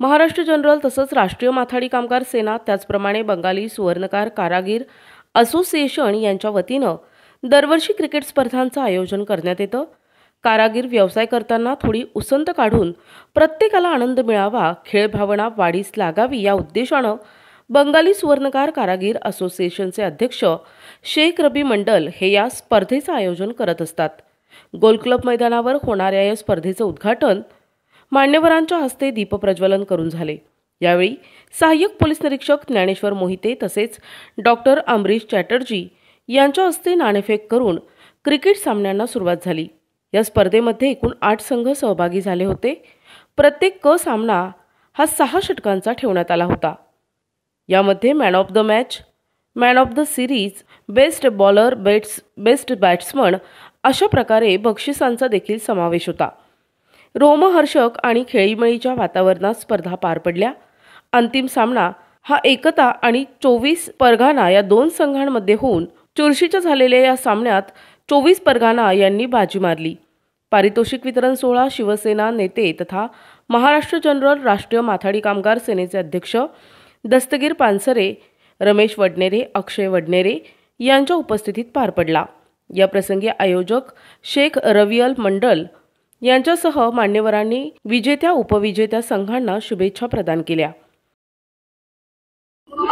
Maharashtra general तसंच राष्ट्रीय माथाडी कामगार सेना त्याचप्रमाणे बंगाली सुवर्णकार कारागीर असोसिएशन यांच्या वतीनं दरवर्षी क्रिकेट स्पर्धांचं आयोजन करण्यात येतं। कारागीर व्यवसाय करताना थोडी उसंत काढून प्रत्येकाला आनंद मिळावा, खेळ भावना वाढीस लागावी या उद्देशानं बंगाली सुवर्णकार कारागीर असोसिएशनचे अध्यक्ष शेख रबी मंडल हे या स्पर्धेचं आयोजन करत असतात। गोल क्लब मैदानावर होणाऱ्या या स्पर्धेचं उद्घाटन मान्यवरांच्या हस्ते दीपप्रज्वलन करून झाले। यावेळी सहाय्यक पोलीस निरीक्षक ज्ञानेश्वर मोहिते तसेच डॉक्टर अमरीश चॅटर्जी यांच्या हस्ते नाणेफेक करून क्रिकेट सामन्यांना सुरुवात झाली। या स्पर्धेमध्ये एकूण 8 संघ सहभागी झाले होते। प्रत्येक क सामना हा 6 षटकांचा ठेवण्यात आला होता। यामध्ये man of the match, man of the series, best bowler, best batsman अशा प्रकारे बक्षिसांचा देखील समावेश होता। रोमहर्षक आणि खेळीमेळीच्या वातावरणात स्पर्धा पार पडल्या। अंतिम सामना हा एकता आणि 24 परगाना या 2 संघांमध्ये होऊन चुरशीच्या झालेल्या या सामन्यात 24 परगाना यांनी बाजी मारली। पारितोषिक वितरण सोहळा शिवसेना नेते तथा महाराष्ट्र जनरल राष्ट्रीय माथाडी कामगार सेनेचे अध्यक्ष दस्तगीर पानसरे, रमेश वडनेरे, अक्षय वडनेरे यांच्या उपस्थितीत पार पडला। या प्रसंगी आयोजक शेख रवियल मंडल यांच्यासह मान्यवरांनी विजेत्या उपविजेत्या संघांना शुभेच्छा प्रदान केल्या।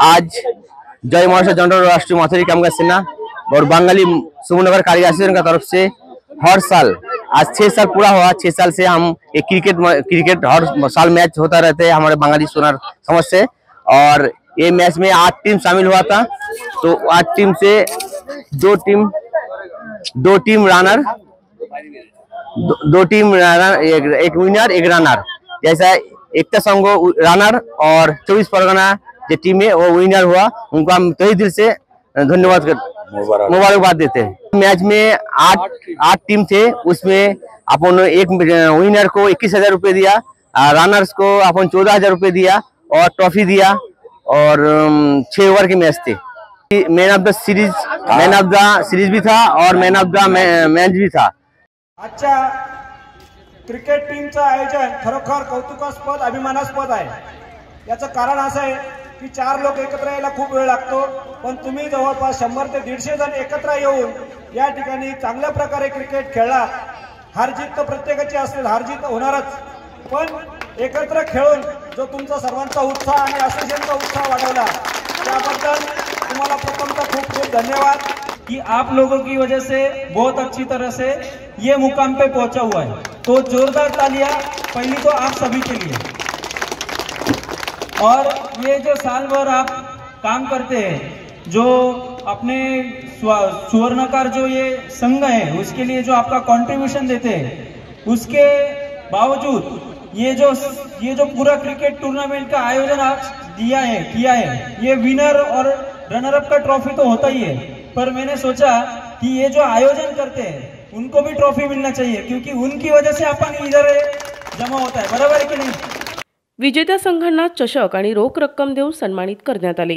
आज जय महाराष्ट्र जनरल राष्ट्रीय माथाडी कामगार सेना और बंगाली सुवर्णकार कारागीर एसोसिएशन की तरफ से हर साल आज 6 साल पूरा हुआ। 6 साल से हम एक क्रिकेट हर साल मैच होता रहते हैं हमारे बंगाली सोनार समाज से। और ये मैच में 8 टीम शामिल हुआ था। तो 8 टीम से दो टीम रनर, एक विनर एक रनर, जैसा एकता संघ रनर और 24 परगना जो टीम है वो विनर हुआ। उनको हम तहे दिल से धन्यवाद मुबारकबाद देते हैं। मैच में 8 टीम थे, उसमें अपन एक विनर को 21,000 रुपये दिया, रनर्स को अपन 14,000 रुपये दिया और ट्रॉफी दिया। और 6 ओवर के मैच थे। मैन ऑफ द सीरीज भी था और मैन ऑफ द मैच भी था। आजच्या क्रिकेट टीमचं आयोजन खरोखर कौतुकास्पद अभिमानास्पद आहे। याचं कारण असं आहे की 4 लोक एकत्र यायला खूप वेळ लागतो, पण तुम्ही जवळपास 100 ते 150 जण एकत्र येऊन या ठिकाणी चांगल्या प्रकारे क्रिकेट खेळला। हारजीत तर प्रत्येकाची असते, हारजीत होणारच, पण एकत्र खेळून जो तुमचा सर्वांचा उत्साह आणि असोसिएशनचा उत्साह वाढवला त्याबद्दल तुम्हाला प्रथमतः खूप खूप धन्यवाद कि आप लोगों की वजह से बहुत अच्छी तरह से ये मुकाम पे पहुंचा हुआ है। तो जोरदार तालियां पहली तो आप सभी के लिए। और ये जो साल भर आप काम करते हैं, जो अपने सुवर्णकार जो ये संघ है उसके लिए जो आपका कंट्रीब्यूशन देते हैं, उसके बावजूद ये जो पूरा क्रिकेट टूर्नामेंट का आयोजन आज किया है, ये विनर और रनर अप का ट्रॉफी तो होता ही है, पर मैंने सोचा कि ये जो आयोजन करते हैं उनको भी ट्रॉफी मिलना चाहिए, क्योंकि उनकी वजह से अपन इधर जमा होता है। बराबर है कि नहीं? विजेत्या संघांना चषक आणि रोख रक्कम देऊन सन्मानित करण्यात आले।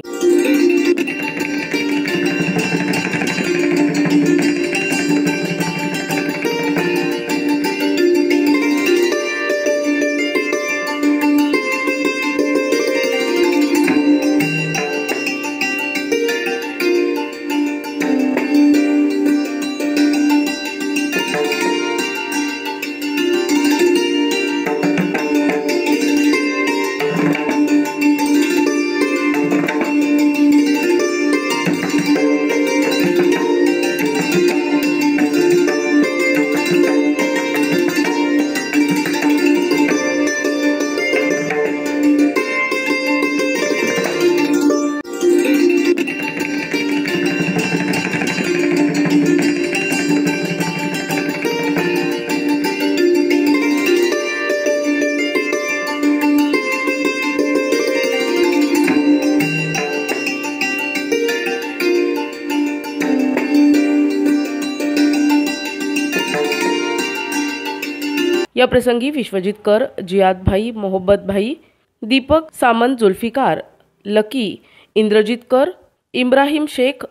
या प्रसंगी विश्वजीत कर, जियाद भाई, मोहब्बत भाई, दीपक सामंत, जुल्फिकार, लकी, इंद्रजीत कर, इब्राहिम शेख,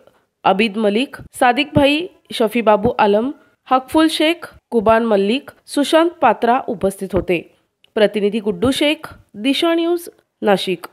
अबिद मलिक, सादिक भाई, शफी बाबू आलम, हकफुल शेख, कुबान मल्लिक, सुशांत पात्रा उपस्थित होते। प्रतिनिधी गुड्डू शेख, दिशा न्यूज, नाशिक।